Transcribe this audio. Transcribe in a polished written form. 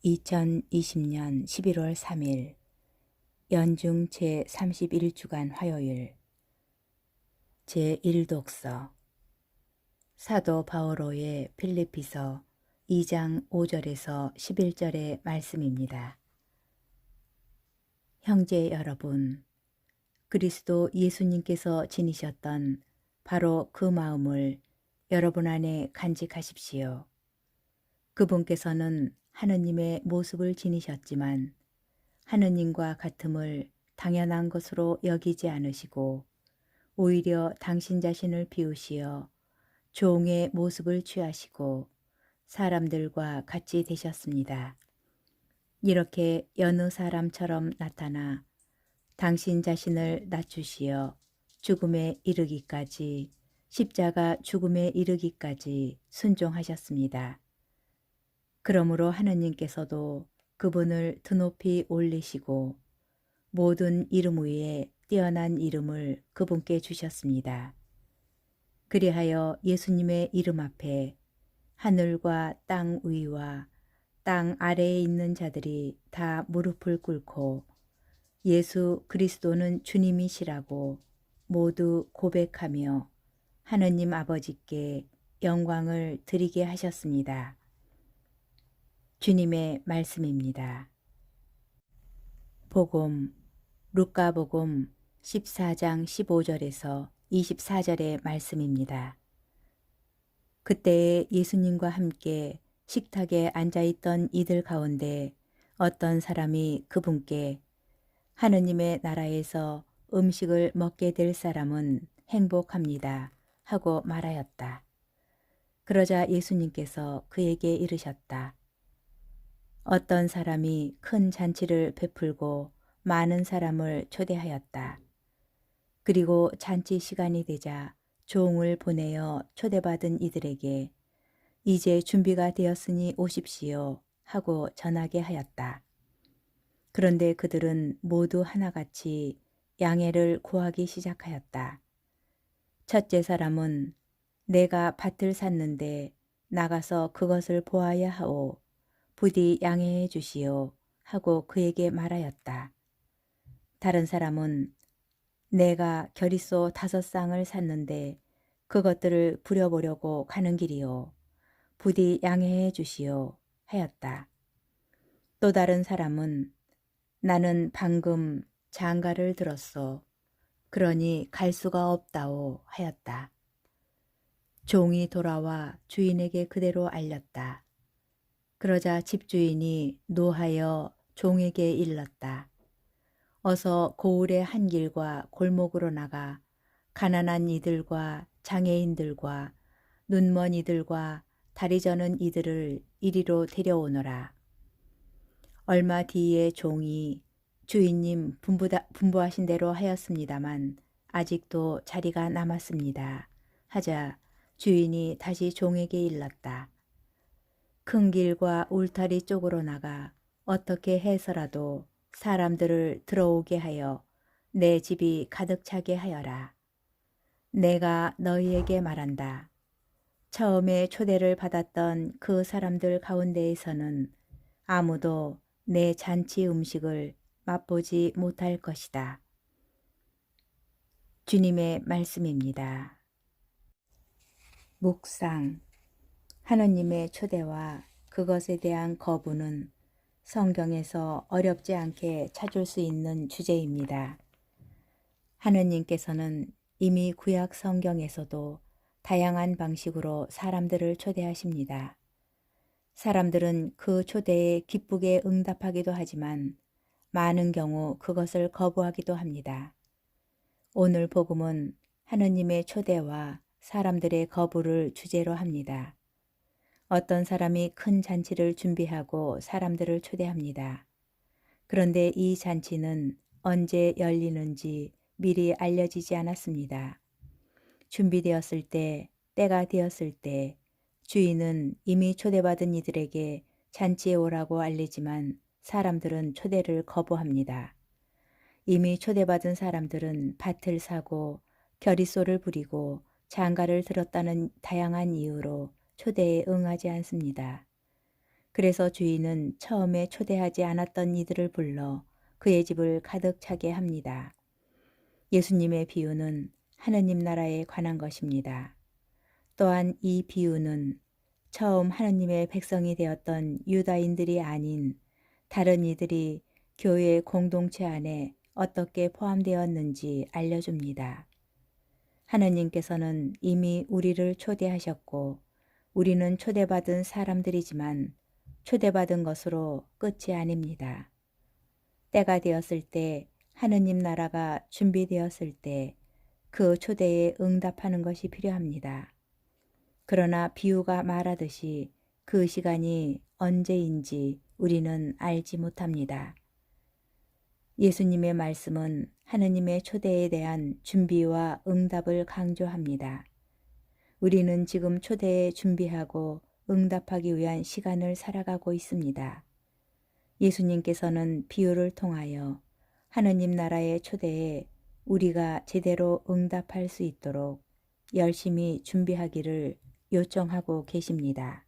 2020년 11월 3일 연중 제31주간 화요일 제1독서 사도 바오로의 필리피서 2장 5절에서 11절의 말씀입니다. 형제 여러분, 그리스도 예수님께서 지니셨던 바로 그 마음을 여러분 안에 간직하십시오. 그분께서는 하느님의 모습을 지니셨지만 하느님과 같음을 당연한 것으로 여기지 않으시고 오히려 당신 자신을 비우시어 종의 모습을 취하시고 사람들과 같이 되셨습니다. 이렇게 여느 사람처럼 나타나 당신 자신을 낮추시어 죽음에 이르기까지 십자가 죽음에 이르기까지 순종하셨습니다. 그러므로 하느님께서도 그분을 드높이 올리시고 모든 이름 위에 뛰어난 이름을 그분께 주셨습니다. 그리하여 예수님의 이름 앞에 하늘과 땅 위와 땅 아래에 있는 자들이 다 무릎을 꿇고 예수 그리스도는 주님이시라고 모두 고백하며 하느님 아버지께 영광을 드리게 하셨습니다. 주님의 말씀입니다. 복음 루카복음 14장 15절에서 24절의 말씀입니다. 그때에 예수님과 함께 식탁에 앉아있던 이들 가운데 어떤 사람이 그분께 하느님의 나라에서 음식을 먹게 될 사람은 행복합니다 하고 말하였다. 그러자 예수님께서 그에게 이르셨다. 어떤 사람이 큰 잔치를 베풀고 많은 사람을 초대하였다. 그리고 잔치 시간이 되자 종을 보내어 초대받은 이들에게 이제 준비가 되었으니 오십시오 하고 전하게 하였다. 그런데 그들은 모두 하나같이 양해를 구하기 시작하였다. 첫째 사람은 내가 밭을 샀는데 나가서 그것을 보아야 하오. 부디 양해해 주시오 하고 그에게 말하였다. 다른 사람은 내가 겨릿소 5쌍을 샀는데 그것들을 부려보려고 가는 길이오. 부디 양해해 주시오 하였다. 또 다른 사람은 나는 방금 장가를 들었소. 그러니 갈 수가 없다오 하였다. 종이 돌아와 주인에게 그대로 알렸다. 그러자 집주인이 노하여 종에게 일렀다. 어서 고을의 한 길과 골목으로 나가 가난한 이들과 장애인들과 눈먼 이들과 다리 저는 이들을 이리로 데려오너라. 얼마 뒤에 종이 주인님 분부하신 대로 하였습니다만 아직도 자리가 남았습니다. 하자 주인이 다시 종에게 일렀다. 큰 길과 울타리 쪽으로 나가 어떻게 해서라도 사람들을 들어오게 하여 내 집이 가득 차게 하여라. 내가 너희에게 말한다. 처음에 초대를 받았던 그 사람들 가운데에서는 아무도 내 잔치 음식을 맛보지 못할 것이다. 주님의 말씀입니다. 묵상 하느님의 초대와 그것에 대한 거부는 성경에서 어렵지 않게 찾을 수 있는 주제입니다. 하느님께서는 이미 구약 성경에서도 다양한 방식으로 사람들을 초대하십니다. 사람들은 그 초대에 기쁘게 응답하기도 하지만 많은 경우 그것을 거부하기도 합니다. 오늘 복음은 하느님의 초대와 사람들의 거부를 주제로 합니다. 어떤 사람이 큰 잔치를 준비하고 사람들을 초대합니다. 그런데 이 잔치는 언제 열리는지 미리 알려지지 않았습니다. 준비되었을 때, 때가 되었을 때 주인은 이미 초대받은 이들에게 잔치에 오라고 알리지만 사람들은 초대를 거부합니다. 이미 초대받은 사람들은 밭을 사고 겨릿소를 부리고 장가를 들었다는 다양한 이유로 초대에 응하지 않습니다. 그래서 주인은 처음에 초대하지 않았던 이들을 불러 그의 집을 가득 차게 합니다. 예수님의 비유는 하느님 나라에 관한 것입니다. 또한 이 비유는 처음 하느님의 백성이 되었던 유다인들이 아닌 다른 이들이 교회 공동체 안에 어떻게 포함되었는지 알려줍니다. 하느님께서는 이미 우리를 초대하셨고 우리는 초대받은 사람들이지만 초대받은 것으로 끝이 아닙니다. 때가 되었을 때 하느님 나라가 준비되었을 때 그 초대에 응답하는 것이 필요합니다. 그러나 비유가 말하듯이 그 시간이 언제인지 우리는 알지 못합니다. 예수님의 말씀은 하느님의 초대에 대한 준비와 응답을 강조합니다. 우리는 지금 초대에 준비하고 응답하기 위한 시간을 살아가고 있습니다. 예수님께서는 비유를 통하여 하느님 나라의 초대에 우리가 제대로 응답할 수 있도록 열심히 준비하기를 요청하고 계십니다.